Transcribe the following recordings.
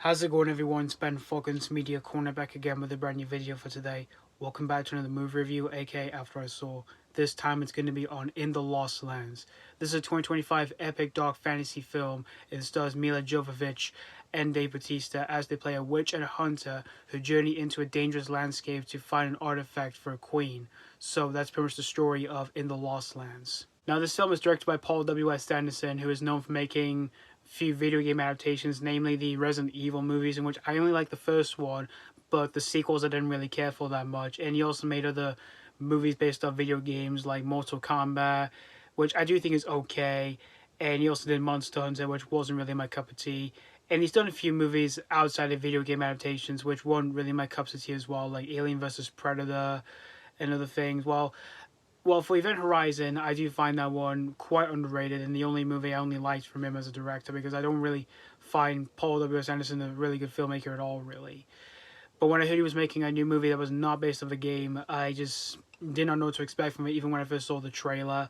How's it going, everyone? It's Ben Falcon's Media Corner back again with a brand new video for today. Welcome back to another movie review, aka After I Saw. This time it's going to be on In the Lost Lands. This is a 2025 epic dark fantasy film. It stars Milla Jovovich and Dave Bautista as they play a witch and a hunter who journey into a dangerous landscape to find an artifact for a queen. So that's pretty much the story of In the Lost Lands. Now, this film is directed by Paul W.S. Anderson, who is known for making few video game adaptations, namely the Resident Evil movies, in which I only like the first one, but the sequels I didn't really care for that much. And he also made other movies based off video games like Mortal Kombat, which I do think is okay. And he also did Monster Hunter, which wasn't really my cup of tea. And he's done a few movies outside of video game adaptations, which weren't really my cups of tea as well, like Alien vs. Predator and other things. Well, for Event Horizon, I do find that one quite underrated, and the only movie I only liked from him as a director, because I don't really find Paul W.S. Anderson a really good filmmaker at all, really. But when I heard he was making a new movie that was not based off the game, I just did not know what to expect from it, even when I first saw the trailer.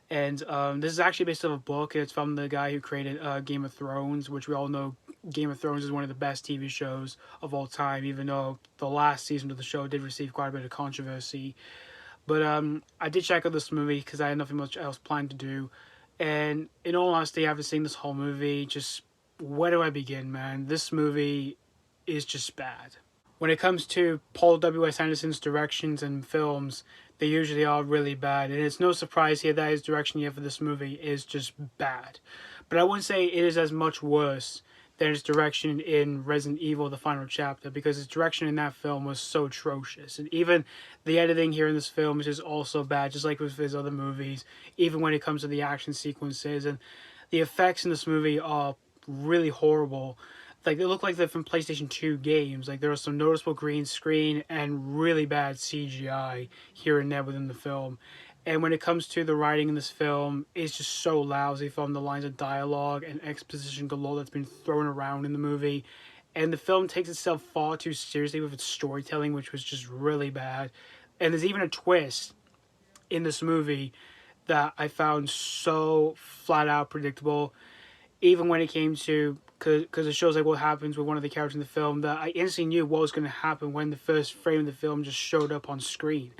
And this is actually based off a book. It's from the guy who created Game of Thrones, which we all know Game of Thrones is one of the best TV shows of all time, even though the last season of the show did receive quite a bit of controversy. But I did check out this movie because I had nothing much else planned to do. And in all honesty, after seeing this whole movie, just where do I begin, man? This movie is just bad. When it comes to Paul W.S. Anderson's directions and films, they usually are really bad. And it's no surprise here that his direction here for this movie is just bad. But I wouldn't say it is as much worse than his direction in Resident Evil, the final chapter, because his direction in that film was so atrocious. And even the editing here in this film is just also bad, just like with his other movies, even when it comes to the action sequences. And the effects in this movie are really horrible. Like, they look like they're from PlayStation 2 games. Like, there are some noticeable green screen and really bad CGI here and there within the film. And when it comes to the writing in this film, it's just so lousy from the lines of dialogue and exposition galore that's been thrown around in the movie. And the film takes itself far too seriously with its storytelling, which was just really bad. And there's even a twist in this movie that I found so flat out predictable, even when it came to, because it shows like what happens with one of the characters in the film, that I instantly knew what was going to happen when the first frame of the film just showed up on screen.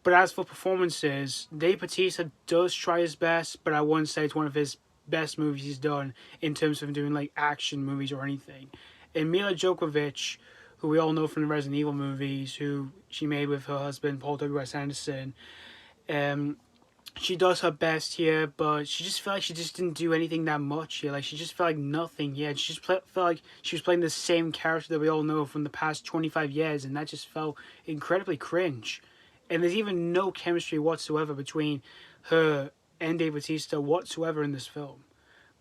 But as for performances, Dave Bautista does try his best, but I wouldn't say it's one of his best movies he's done in terms of doing like action movies or anything. And Milla Jovovich, who we all know from the Resident Evil movies, who she made with her husband Paul W.S. Anderson, she does her best here, but she just felt like she just didn't do anything that much here. Like, she just felt like nothing here. She just felt like she was playing the same character that we all know from the past 25 years, and that just felt incredibly cringe. And there's even no chemistry whatsoever between her and Dave Bautista whatsoever in this film.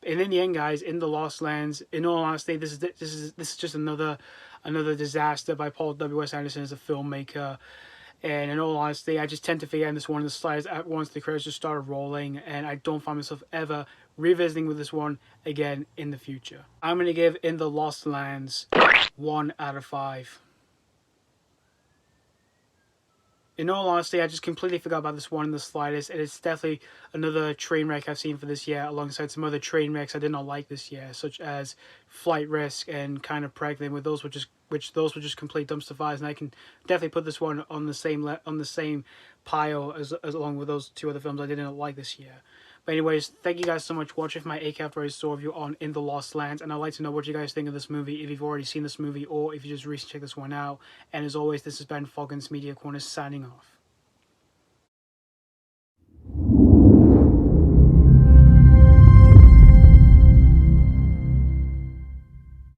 And in the end, guys, in the Lost Lands, in all honesty, this is just another disaster by Paul W.S. Anderson as a filmmaker. And in all honesty, I just tend to forget this one of the slides at once the credits just started rolling, and I don't find myself ever revisiting with this one again in the future. I'm going to give In the Lost Lands 1 out of 5. In all honesty, I just completely forgot about this one in the slightest, and it's definitely another train wreck I've seen for this year, alongside some other train wrecks I did not like this year, such as Flight Risk and Kind of Pregnant, with those were just complete dumpster fires, and I can definitely put this one on the same pile as along with those two other films I did not like this year. But anyways, thank you guys so much for watching my AK After I Saw review on In the Lost Lands, and I'd like to know what you guys think of this movie, if you've already seen this movie, or if you just recently checked this one out. And as always, this has been Falcon's Media Corner signing off.